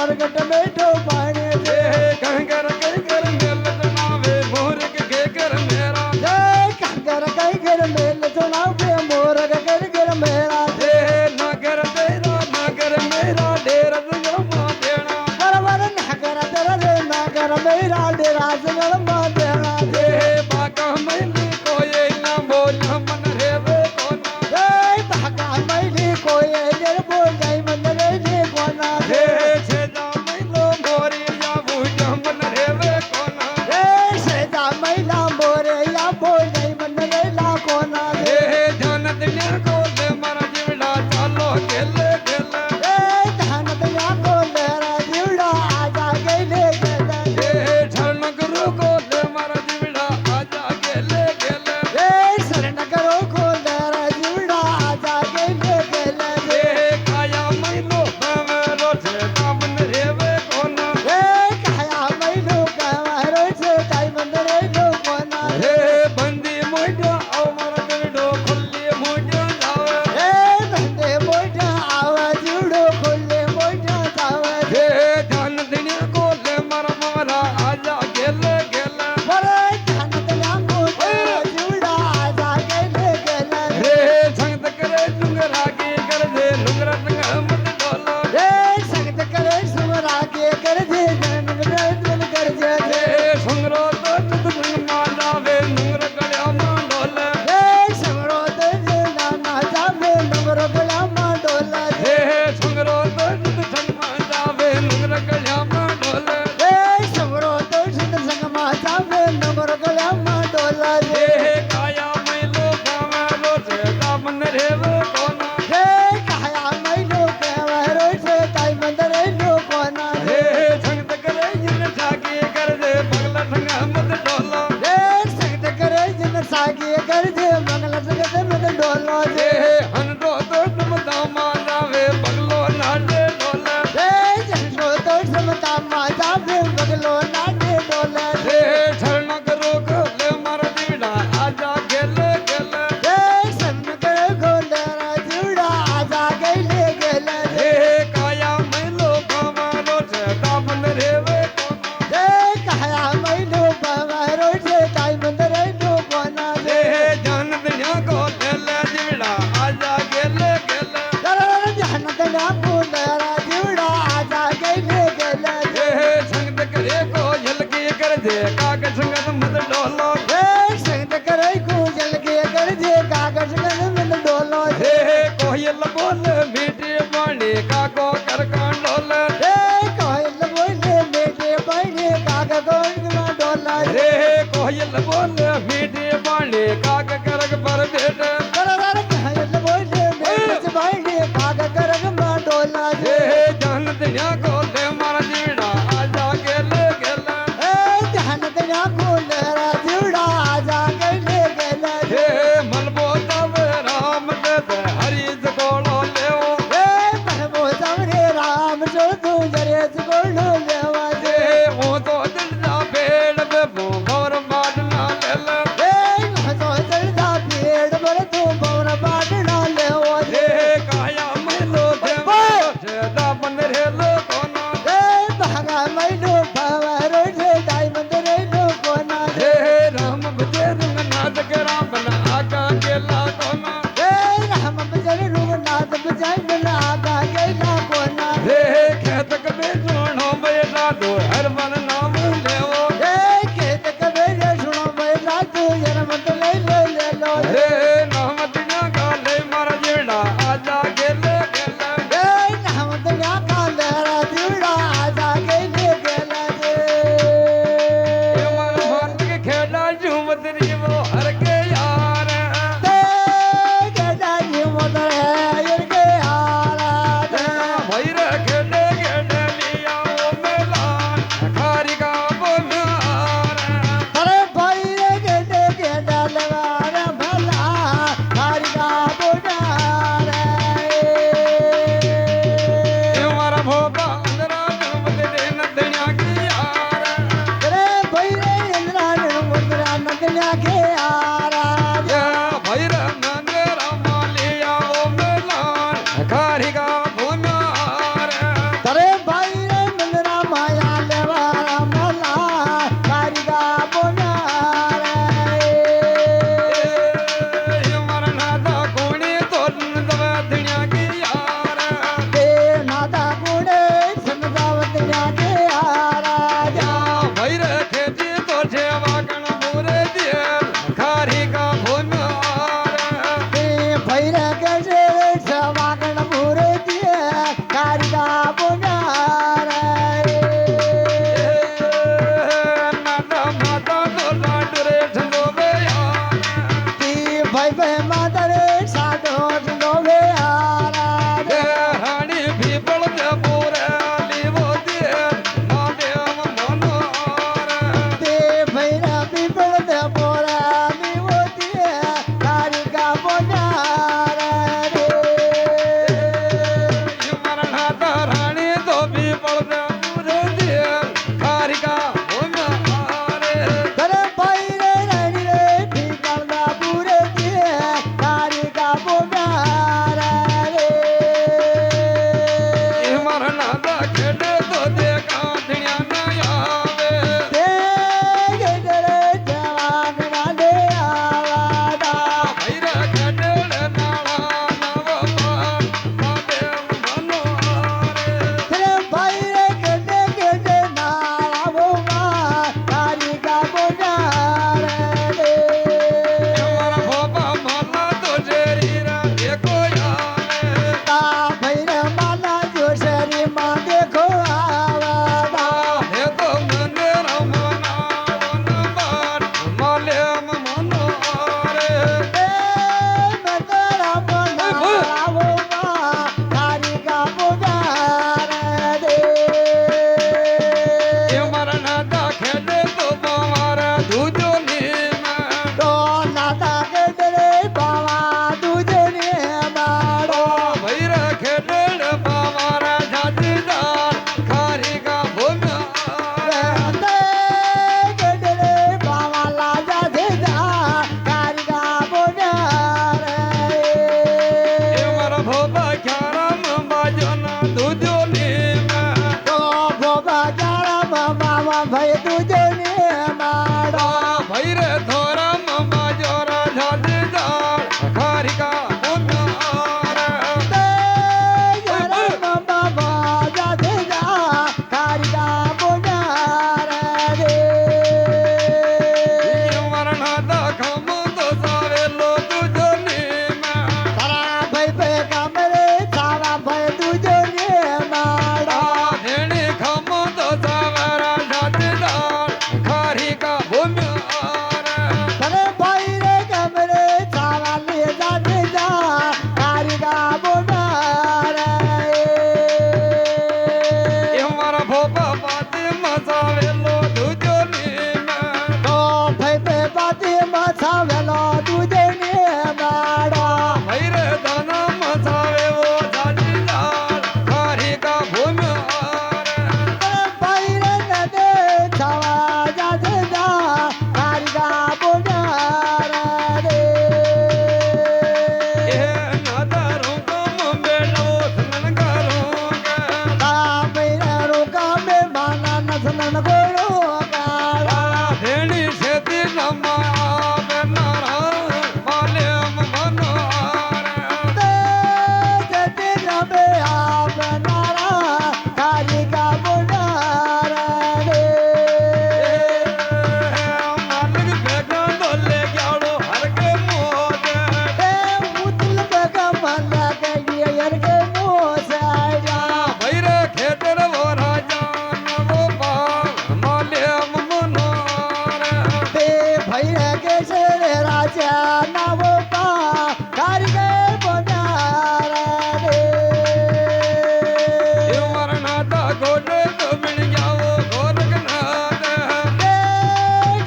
प्रगट बैठो पाने रे कंकर मेल सुनावे मोर के कर मेरा जय कंकर कई घर मेल सुनावे मोर के घर मेरा रे नगर तेरा नगर मेरा डेरा जमा देना बरबर नगर तेरा रे नगर मेरा डेरा जमा देना रे बाका मैली कोई ना बोल मन रे वे कोना जय भागा मैली कोई जर बोल जाय मन रे कोना रे छेदा मैलो मोरी या बुझ मन रे वे कोना रे सेजा मैला मोरे या बोल जाय मन रे ला कोना रे जान दुनिया को ले मारा जीवड़ा चालो खेले खेले रे धन दया को लेरा जीवड़ा आजा गेले गेले रे शरण गुरु को ले मारा जीवड़ा आजा खेले खेले रे शरण करो को लेरा जीवड़ा आजा गेले गेले रे काया मैलो बावरो छेदा मन रे वे कोना रे काया मैलो कावरो से ताई मन रे लो कोना रे बंदी मोटा आओ मारा जीवड़ो खुली मोटा जावे रे बंदे मोटा आवा जीवड़ो खोले मोटा जावे रे जान दुनिया को ले मारा मारा आजा खेले खेले बरे धन दया को लेरा जीवड़ा आजा गेले गेले रे संगत करे डुंगरा की कर दे डुंगरा संग मत डोलो रे संगत करे सुमरा के कर दे नन नन कर दे रे संगरो तो तुत संग माला वे डुंगरा गल्या मान डोले रे समरो दे नाना जावे नमरो गला मा डोला रे संगरो तो तुत संग माला वे डुंगरा गल्या मान डोले रे समरो दे संग मा जावे नमरो गला मा डोला रे काया मैलो गावरो से दामन रे वे कोना रे काया मैलो के वरो से ताई मंदरे लो कोना रे संगत करे जिन जागी कर दे पगला संग मत डोलो रे संगत करे जिन सागी कर दे मंगल संगत मत डोला रे हन तो तुम दामा जावे पगलो नाडे डोले रे जसो तो समता मा जावे बगलो नाटे डोला रे शरण करो ले मारा जीवड़ा आजा खेले खेले रे सन कर गोलेरा जुड़ा आजा गेले गेले रे काया मैलो बावरो से दामन रे वे कोना रे काया मैलो बावरो से ताई मंदरे लो कोना रे जान दुनिया को ले जीवड़ा आजा खेले खेले दरर जहन दना को लेरा जुड़ा आजा गेले गेले रे संगत करे को झलकी कर दे कागज संगत मत डोलो रे संगत करे को जल के कर दे कागज गन में डोलो रे कोयल बोल मीठी बाणी काको कर कान डोले रे कोयल बोले बेटे बने कागज गोल में डोला रे कोयल बोल मीठी बाणी काक करक पर बेटे दरर कोयल बोले बेटे बने कागज करग में डोला रे जान दुनिया को ले मारा जीवड़ा आजा गेले गेले ए जहन दया को लेरा जुड़ा आजा गेले गेले रे मलबो तब राम दे हरि जगोलो लेओ ए मनमो समरे राम जो तू जरे गोलो लेवा रे वो तो दिल दा पेड़ पे भोर बादना ले ए हसो चलदा पेड़ पर तू बौर बाटना लेवा रे काया मैलो देवा सेदा बन रे लो कोना ए भागा मैलो भावरो से दाई मंदरे लो कोना रे राम बजे रंगनाथ के राम बना आका केला कोना ए राम बजर रूप नाथ बजाई बना आगा गेला कोना रे खेत के जोड़ो बे નન ગોળો કાળા ધેણી છેતી રમા આવે નારા માલ્યમ મનોરે જતે રમે આપનારા તારી કા બોડારા રે માલિક ભેગા ડોલે ગ્યાળો હરકે મોજે એ ઉતલ બગા મલા ગઈ યર કે મોસાયા ભૈરે ખેતર વો રાજા નવો પા માલ્યમ મનોરે તે ભૈરા કે છે રાજા નાવો પા તારી કે બોડારા રે મરણાતા ગોડે તો બિણ જાવો ગોરખનાથ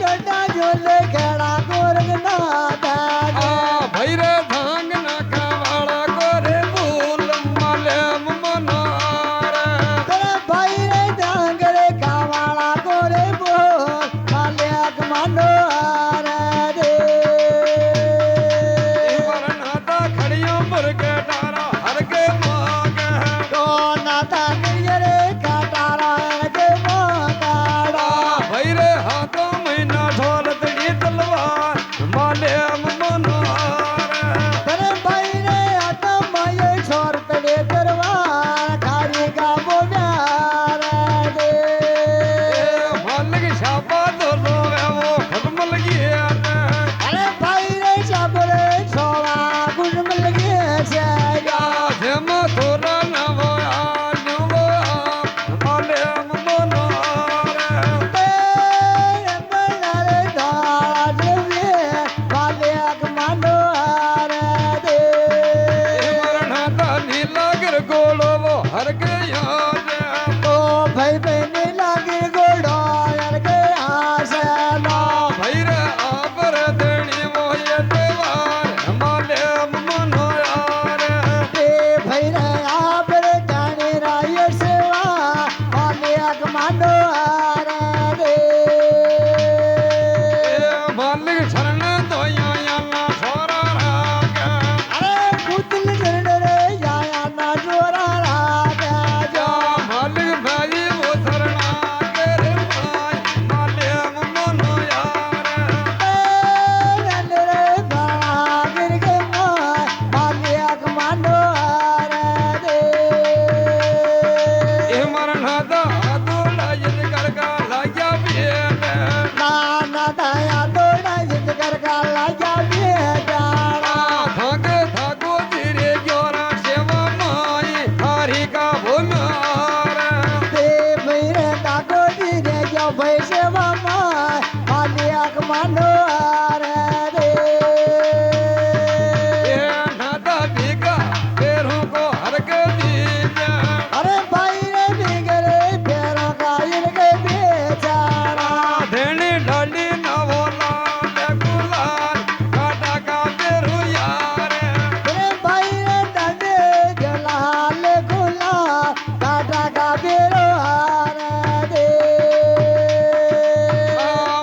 ગડા જોલે ખેડા ગોરખ નાથા આ ભૈરે ધાંગ નાખા વાળા કોરે ભૂલ માલ્યમ મનોરે તરે ભાઈ રે ડાંગરે કાવાળા ગોરે બોલ માલ્યાક માનો રે મરણાતા ખડિયો મુરગે ડારા હરકે માગે તો નાતા નિયરે કાટારા કે મોકાડા ભૈરે હાથો મહિના ઢોલતડી તલવાર માલ્યમ મનોરે તરે ભાઈ રે આતમાયે છોરતડે દરવાર ખારી કા બોવ્યા રે માલિક શાબા દોલો એવો ખદમલ ગયા અરે ભાઈ રે સાબરે છોવા ગુણ લગે છે જેમ થોડા નવો આનવો માલ્યમ મનોરે એમનારે દાડવે વાલ્યાક માનો રે મરણાતા નીલાગર ગોળો હરકે યાદ તો ભાઈ બેને લાગે ગોડો યાર કે આસલા ભૈરે આબર દેણી મોય દેવાર માલ્યમ મનોરે તે ભાઈ રે આબર જાણે રાય સેવા વાલ્યાક માનો રે માલિક શરણ દોયા છોરા રાગે અરે પુતલ જણ રે યાયા ના જોરા રાજા માલિક ભાઈ વો શરણા કરે ભાઈ માલ્યમ મનોરે રે બાળા ગિર કે માલ્યાક માનો રે એ મરણાતા આદોલા યદ કરકા લાગ્યા બેને નાના દયા દોડા જીત કર કાલા જાવે જાણા થાકે થાકો ધીરે જોરા સેવા માઈ હારી કા ભૂમારે તે ભૈરે તાકો દીને જો ભઈ સેવા માં માલિયાક માનો રે એ નાતા ભીગા પેરું કો હરકે દીજા અરે ભાઈ રે ભીગરે ફેરો કાઈન કે બેચારા ધેણી ઢાલી નવો લાલ ગુલાલ કાટા કા પેરું યારે અરે ભાઈ રે ડંડે જલાલ ગુલા કાટા કા બેરો હારે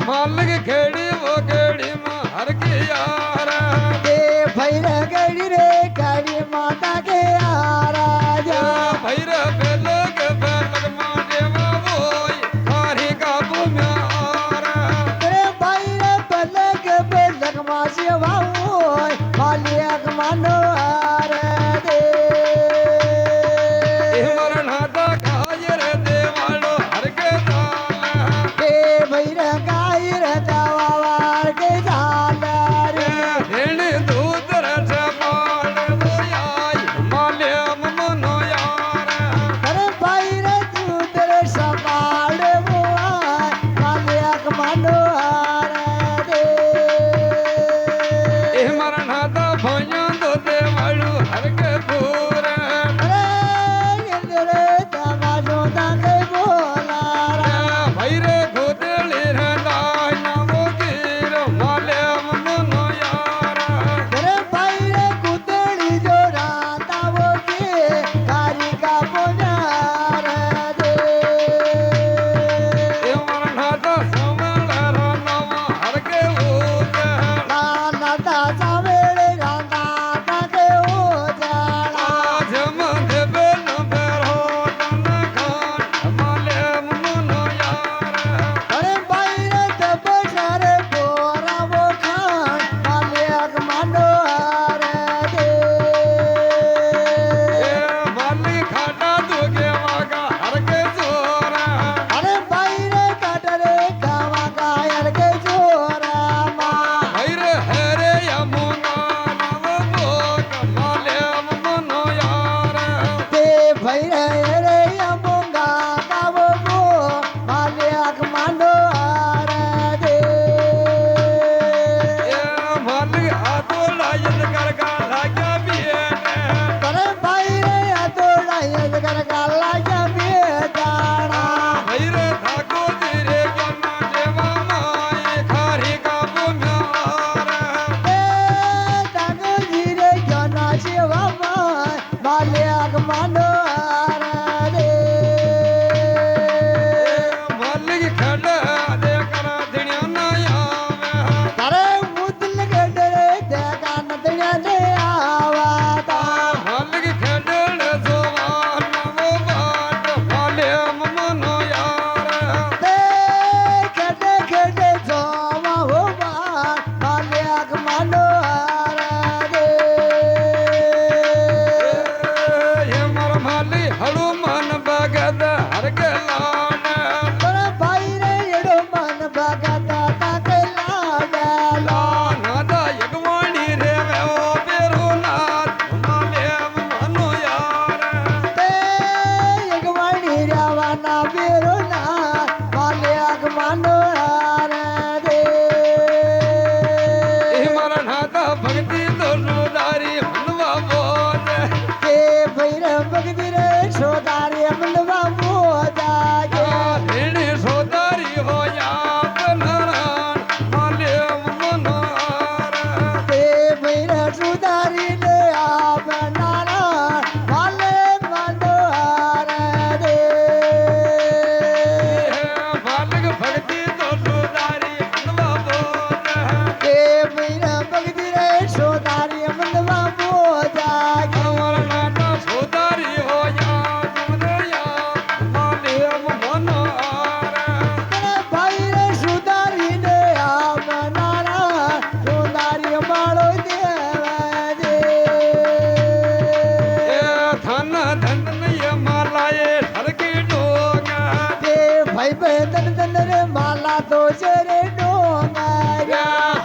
માલિક ખેડી વો લાડ પણ ભાઈ રે એડો મન ભગત તાકે લાડ નાદા યગવાણી રે વેઓ બેરુનાથ માલેમ મનો યાર તે યગવાણી રાવાના બેરોના માલે આગમાનો હારે દે એ મારા નાદા ભક્તિ તો સુધારી મનવા બોલ કે ભૈર ભગતી રે સોદારી મનવા મોદા કે રેણી સોદારી હોયા પનરાન માલેમ મનો યાર તે ભૈર સુધારી ને આપનારા માલે માનો હારે દે માલિક ભક્તિ તો સુધારી મનવા બોલ કે ભૈર ભગતી રે સોદારી મનવા મોદા કે અમારા નાના સોદારી હોયા જમદયા માલેમ મનો યાર ભાઈ રે સુધારી ને આપનારા સુધારી માળો દેવા દે એ ધન ધનય માલાએ સરકી ડોગા તે ભાઈ બંધન ધન રે માલા તો છે રે ડોંગા